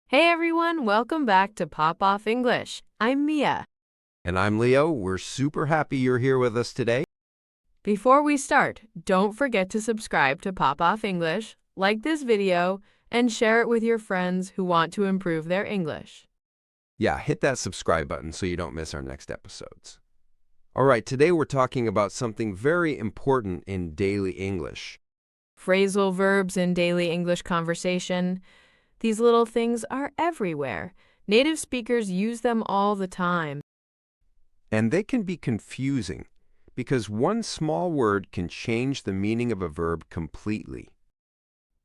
Hey everyone, welcome back to Pop Off English. I'm Mia. And I'm Leo. We're super happy you're here with us today. Before we start, don't forget to subscribe to Pop Off English, like this video, and share it with your friends who want to improve their English. Yeah, hit that subscribe button so you don't miss our next episodes. All right, today we're talking about something very important in daily English. Phrasal verbs in daily English conversation. These little things are everywhere. Native speakers use them all the time. And they can be confusing because one small word can change the meaning of a verb completely.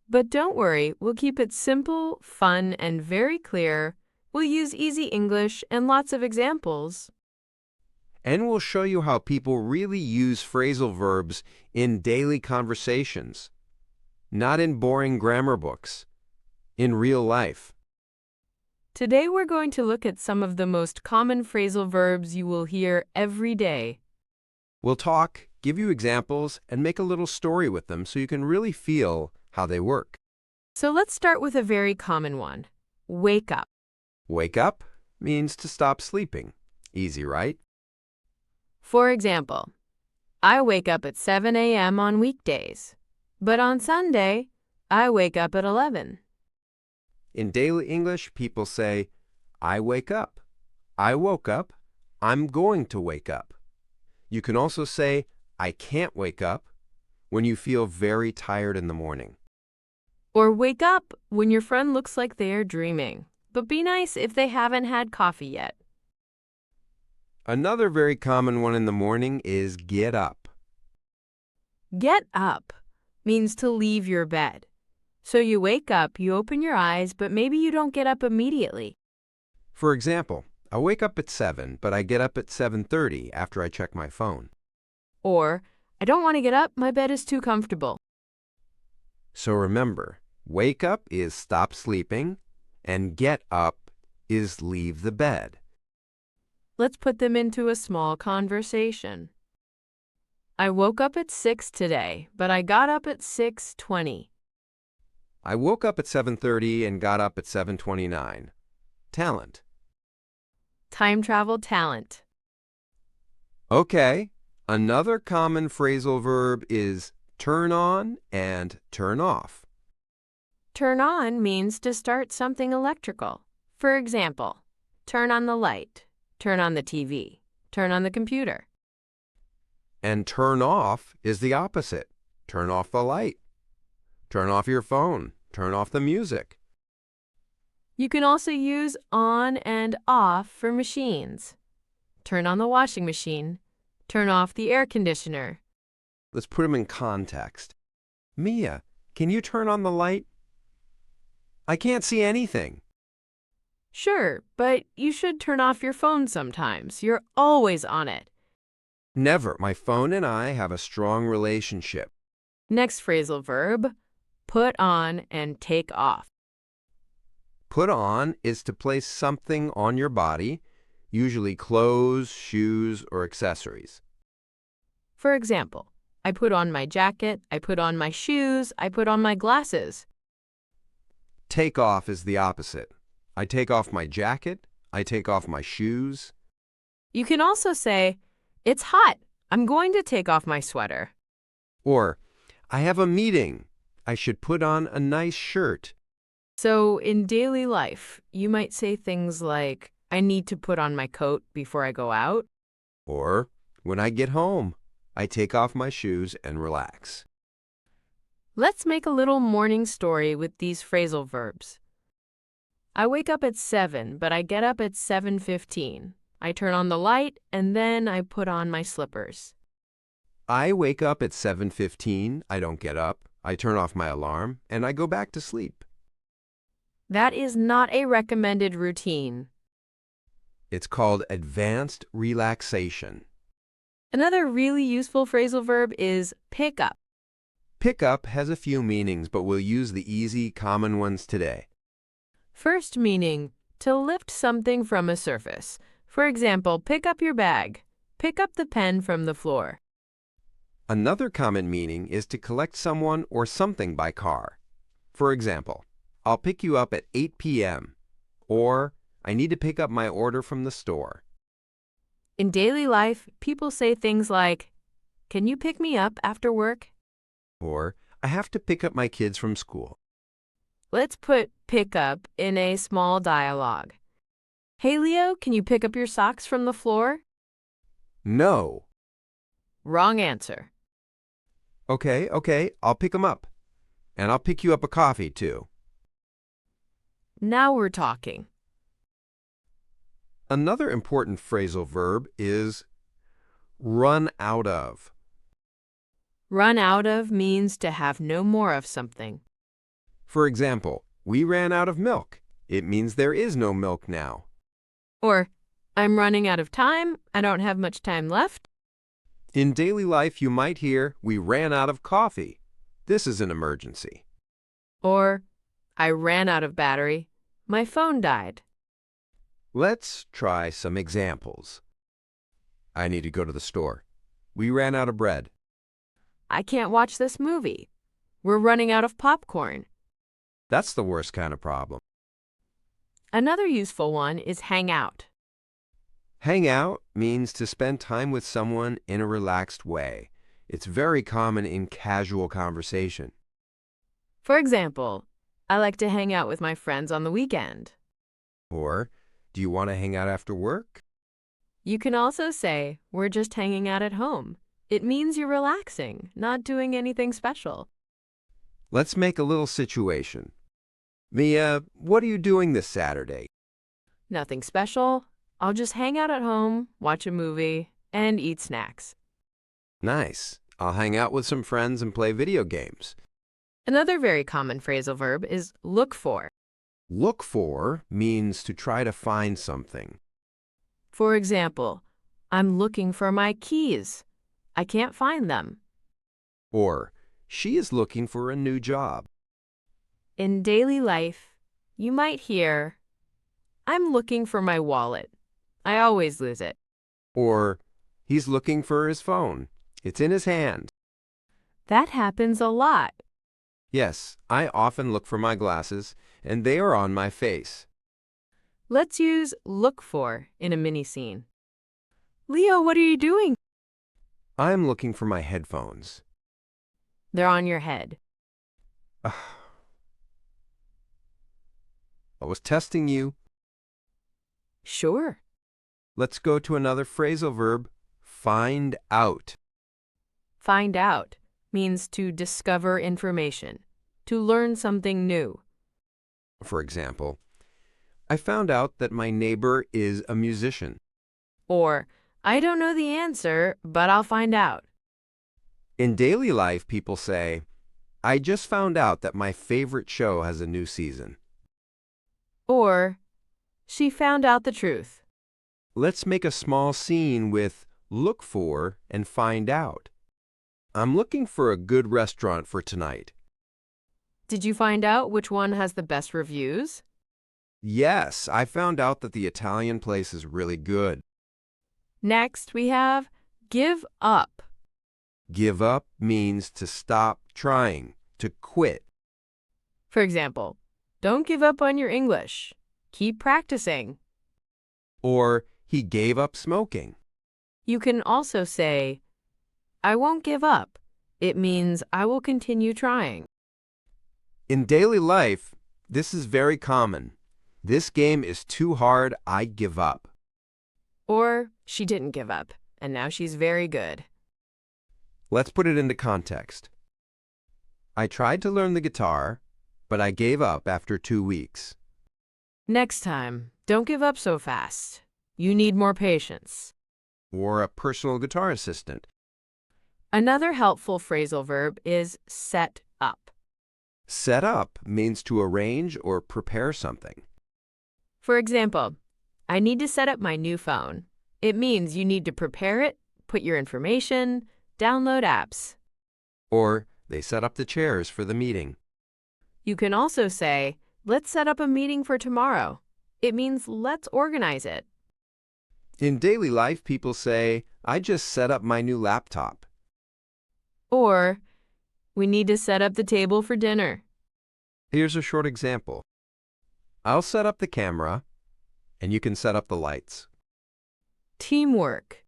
But don't worry, we'll keep it simple, fun, and very clear. We'll use easy English and lots of examples. And we'll show you how people really use phrasal verbs in daily conversations, not in boring grammar books, in real life. Today we're going to look at some of the most common phrasal verbs you will hear every day. We'll talk, give you examples, and make a little story with them so you can really feel how they work. So let's start with a very common one. Wake up. Wake up means to stop sleeping. Easy, right? For example, I wake up at 7 a.m. on weekdays, but on Sunday, I wake up at 11. In daily English, people say, I wake up, I woke up, I'm going to wake up. You can also say, I can't wake up when you feel very tired in the morning. Or wake up when your friend looks like they are dreaming, but be nice if they haven't had coffee yet. Another very common one in the morning is get up. Get up means to leave your bed. So you wake up, you open your eyes, but maybe you don't get up immediately. For example, I wake up at 7, but I get up at 7:30 after I check my phone. Or, I don't want to get up, my bed is too comfortable. So remember, wake up is stop sleeping, and get up is leave the bed. Let's put them into a small conversation. I woke up at 6 today, but I got up at 6:20. I woke up at 7:30 and got up at 7:29. Talent. Time travel talent. Okay, another common phrasal verb is turn on and turn off. Turn on means to start something electrical. For example, turn on the light, turn on the TV, turn on the computer. And turn off is the opposite. Turn off the light. Turn off your phone. Turn off the music. You can also use on and off for machines. Turn on the washing machine. Turn off the air conditioner. Let's put them in context. Mia, can you turn on the light? I can't see anything. Sure, but you should turn off your phone sometimes. You're always on it. Never. My phone and I have a strong relationship. Next phrasal verb, put on and take off. Put on is to place something on your body, usually clothes, shoes, or accessories. For example, I put on my jacket, I put on my shoes, I put on my glasses. Take off is the opposite. I take off my jacket, I take off my shoes. You can also say, it's hot, I'm going to take off my sweater. Or, I have a meeting, I should put on a nice shirt. So in daily life, you might say things like, I need to put on my coat before I go out. Or, when I get home, I take off my shoes and relax. Let's make a little morning story with these phrasal verbs. I wake up at 7, but I get up at 7:15. I turn on the light, and then I put on my slippers. I wake up at 7:15, I don't get up, I turn off my alarm, and I go back to sleep. That is not a recommended routine. It's called advanced relaxation. Another really useful phrasal verb is pick up. Pick up has a few meanings, but we'll use the easy, common ones today. First meaning, to lift something from a surface. For example, pick up your bag. Pick up the pen from the floor. Another common meaning is to collect someone or something by car. For example, I'll pick you up at 8 p.m. or I need to pick up my order from the store. In daily life, people say things like, "Can you pick me up after work?" Or I have to pick up my kids from school. Let's put pick up in a small dialogue. "Hey Leo, can you pick up your socks from the floor?" No. Wrong answer. Okay, I'll pick them up. And I'll pick you up a coffee, too. Now we're talking. Another important phrasal verb is run out of. Run out of means to have no more of something. For example, we ran out of milk. It means there is no milk now. Or, I'm running out of time. I don't have much time left. In daily life, you might hear, we ran out of coffee. This is an emergency. Or, I ran out of battery. My phone died. Let's try some examples. I need to go to the store. We ran out of bread. I can't watch this movie. We're running out of popcorn. That's the worst kind of problem. Another useful one is hang out. Hang out means to spend time with someone in a relaxed way. It's very common in casual conversation. For example, I like to hang out with my friends on the weekend. Or, do you want to hang out after work? You can also say, we're just hanging out at home. It means you're relaxing, not doing anything special. Let's make a little situation. Mia, what are you doing this Saturday? Nothing special. I'll just hang out at home, watch a movie, and eat snacks. Nice. I'll hang out with some friends and play video games. Another very common phrasal verb is look for. Look for means to try to find something. For example, I'm looking for my keys. I can't find them. Or, she is looking for a new job. In daily life, you might hear, I'm looking for my wallet. I always lose it. Or, he's looking for his phone. It's in his hand. That happens a lot. Yes, I often look for my glasses, and they are on my face. Let's use look for in a mini scene. Leo, what are you doing? I'm looking for my headphones. They're on your head. I was testing you. Sure. Let's go to another phrasal verb, find out. Find out means to discover information, to learn something new. For example, I found out that my neighbor is a musician. Or, I don't know the answer, but I'll find out. In daily life, people say, I just found out that my favorite show has a new season. Or, she found out the truth. Let's make a small scene with look for and find out. I'm looking for a good restaurant for tonight. Did you find out which one has the best reviews? Yes, I found out that the Italian place is really good. Next, we have give up. Give up means to stop trying, to quit. For example, don't give up on your English. Keep practicing. Or he gave up smoking. You can also say, I won't give up. It means I will continue trying. In daily life, this is very common. This game is too hard, I give up. Or, she didn't give up, and now she's very good. Let's put it into context. I tried to learn the guitar, but I gave up after 2 weeks. Next time, don't give up so fast. You need more patience. Or a personal guitar assistant. Another helpful phrasal verb is set up. Set up means to arrange or prepare something. For example, I need to set up my new phone. It means you need to prepare it, put your information, download apps. Or they set up the chairs for the meeting. You can also say, let's set up a meeting for tomorrow. It means let's organize it. In daily life, people say, I just set up my new laptop. Or, we need to set up the table for dinner. Here's a short example. I'll set up the camera. and you can set up the lights. Teamwork.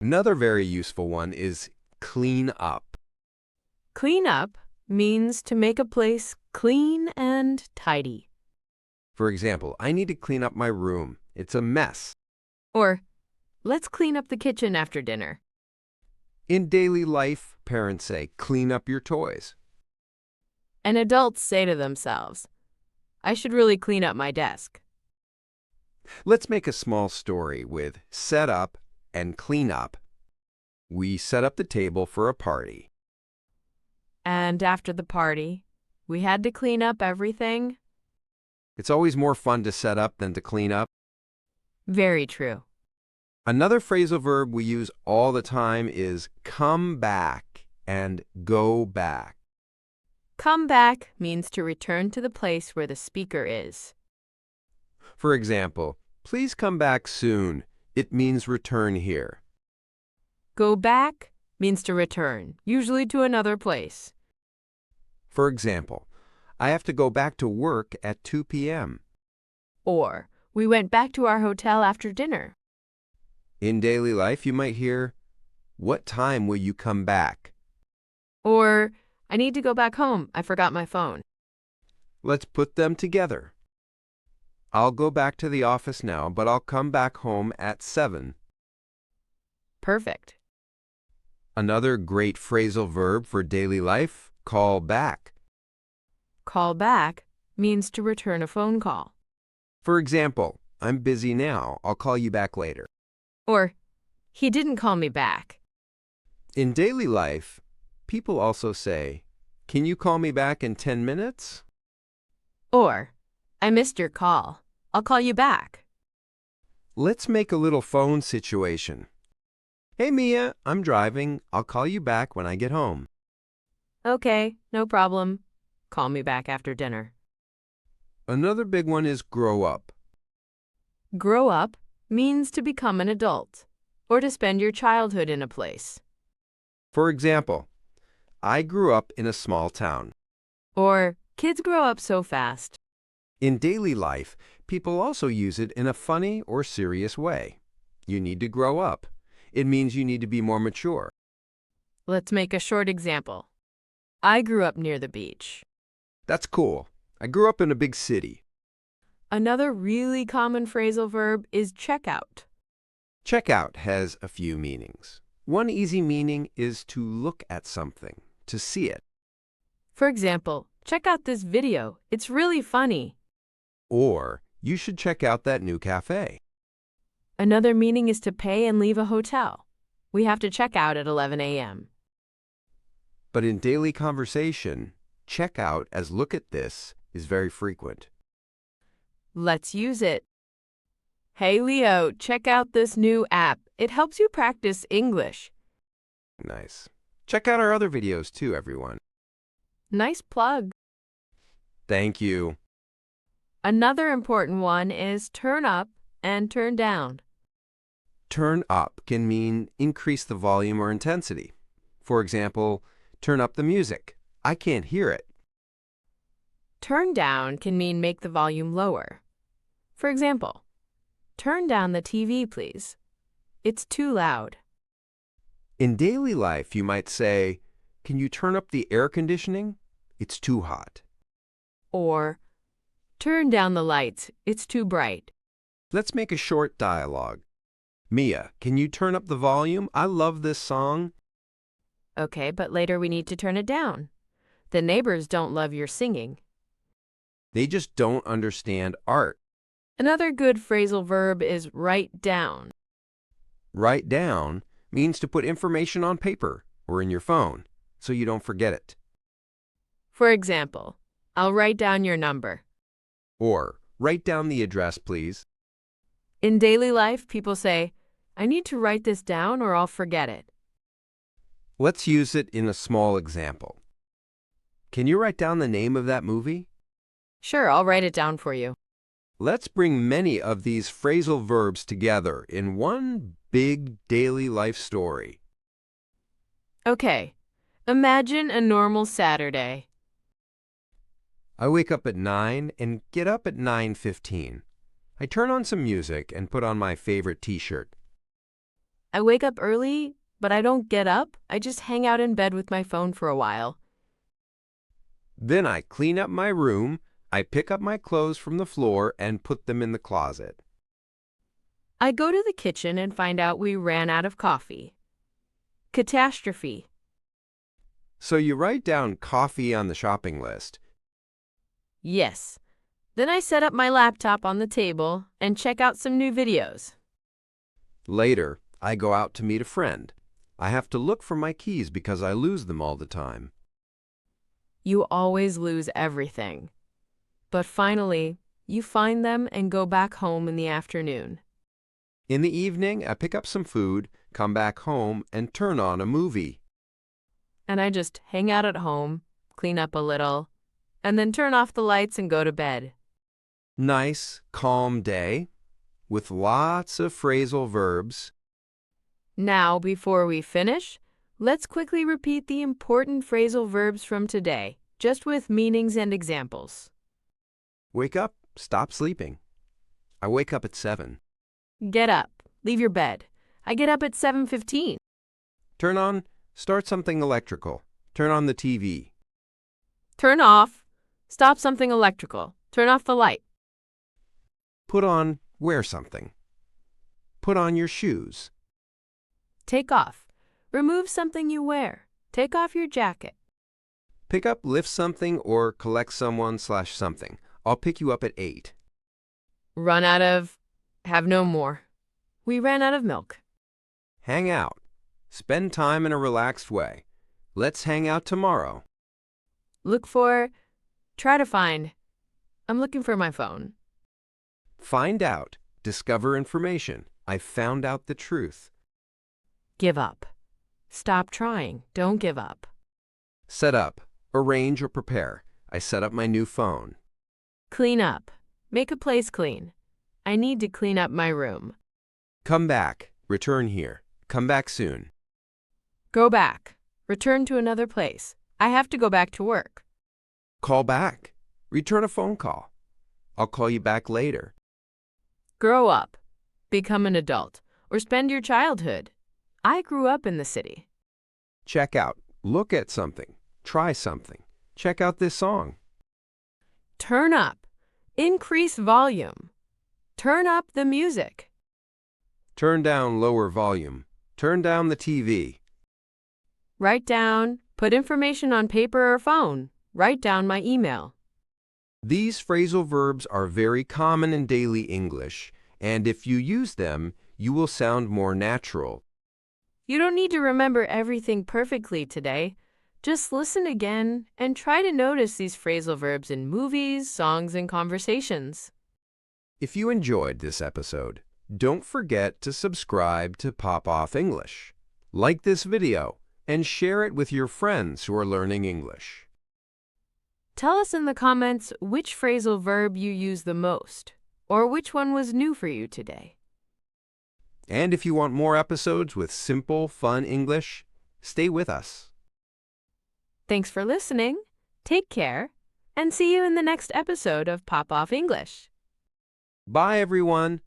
Another very useful one is clean up. Clean up means to make a place clean and tidy. For example, I need to clean up my room. It's a mess. Or, let's clean up the kitchen after dinner. In daily life, parents say, clean up your toys. And adults say to themselves, I should really clean up my desk. Let's make a small story with set up and clean up. We set up the table for a party. And after the party, we had to clean up everything. It's always more fun to set up than to clean up. Very true. Another phrasal verb we use all the time is come back and go back. Come back means to return to the place where the speaker is. For example, please come back soon. It means return here. Go back means to return, usually to another place. For example, I have to go back to work at 2 p.m. Or, we went back to our hotel after dinner. In daily life, you might hear, what time will you come back? Or, I need to go back home. I forgot my phone. Let's put them together. I'll go back to the office now, but I'll come back home at 7. Perfect. Another great phrasal verb for daily life, call back. Call back means to return a phone call. For example, I'm busy now. I'll call you back later. Or, he didn't call me back. In daily life, people also say, can you call me back in 10 minutes? Or, I missed your call. I'll call you back. Let's make a little phone situation. Hey Mia, I'm driving. I'll call you back when I get home. Okay, no problem. Call me back after dinner. Another big one is grow up. Grow up means to become an adult, or to spend your childhood in a place. For example, I grew up in a small town. Or, kids grow up so fast. In daily life, people also use it in a funny or serious way. You need to grow up. It means you need to be more mature. Let's make a short example. I grew up near the beach. That's cool. I grew up in a big city. Another really common phrasal verb is check out. Check out has a few meanings. One easy meaning is to look at something, to see it. For example, check out this video. It's really funny. Or, you should check out that new cafe. Another meaning is to pay and leave a hotel. We have to check out at 11 a.m. But in daily conversation, check out as look at this is very frequent. Let's use it. Hey Leo, check out this new app. It helps you practice English. Nice. Check out our other videos too, everyone. Nice plug. Thank you. Another important one is turn up and turn down. Turn up can mean increase the volume or intensity. For example, turn up the music. I can't hear it. Turn down can mean make the volume lower. For example, turn down the TV, please. It's too loud. In daily life, you might say, can you turn up the air conditioning? It's too hot. Or, turn down the lights. It's too bright. Let's make a short dialogue. Mia, can you turn up the volume? I love this song. Okay, but later we need to turn it down. The neighbors don't love your singing. They just don't understand art. Another good phrasal verb is write down. Write down means to put information on paper or in your phone so you don't forget it. For example, I'll write down your number. Or, write down the address, please. In daily life, people say, I need to write this down or I'll forget it. Let's use it in a small example. Can you write down the name of that movie? Sure, I'll write it down for you. Let's bring many of these phrasal verbs together in one big daily life story. Okay, imagine a normal Saturday. I wake up at 9 and get up at 9:15. I turn on some music and put on my favorite t-shirt. I wake up early, but I don't get up. I just hang out in bed with my phone for a while. Then I clean up my room, I pick up my clothes from the floor and put them in the closet. I go to the kitchen and find out we ran out of coffee. Catastrophe. So you write down coffee on the shopping list. Yes. Then I set up my laptop on the table and check out some new videos. Later, I go out to meet a friend. I have to look for my keys because I lose them all the time. You always lose everything. But finally, you find them and go back home in the afternoon. In the evening, I pick up some food, come back home, and turn on a movie. And I just hang out at home, clean up a little, and then turn off the lights and go to bed. Nice, calm day with lots of phrasal verbs. Now, before we finish, let's quickly repeat the important phrasal verbs from today, just with meanings and examples. Wake up, stop sleeping. I wake up at 7. Get up, leave your bed. I get up at 7:15. Turn on, start something electrical. Turn on the TV. Turn off, stop something electrical. Turn off the light. Put on, wear something. Put on your shoes. Take off, remove something you wear. Take off your jacket. Pick up, lift something, or collect someone/something. I'll pick you up at 8. Run out of, have no more. We ran out of milk. Hang out. Spend time in a relaxed way. Let's hang out tomorrow. Look for, try to find. I'm looking for my phone. Find out. Discover information. I found out the truth. Give up. Stop trying. Don't give up. Set up. Arrange or prepare. I set up my new phone. Clean up. Make a place clean. I need to clean up my room. Come back. Return here. Come back soon. Go back. Return to another place. I have to go back to work. Call back. Return a phone call. I'll call you back later. Grow up. Become an adult. Or spend your childhood. I grew up in the city. Check out. Look at something. Try something. Check out this song. Turn up. Increase volume. Turn up the music. Turn down lower volume. Turn down the TV. Write down. Put information on paper or phone. Write down my email. These phrasal verbs are very common in daily English, and if you use them, you will sound more natural. You don't need to remember everything perfectly today. Just listen again and try to notice these phrasal verbs in movies, songs, and conversations. If you enjoyed this episode, don't forget to subscribe to Pop Off English. Like this video and share it with your friends who are learning English. Tell us in the comments which phrasal verb you use the most, or which one was new for you today. And if you want more episodes with simple, fun English, stay with us. Thanks for listening. Take care, and see you in the next episode of Pop Off English. Bye, everyone.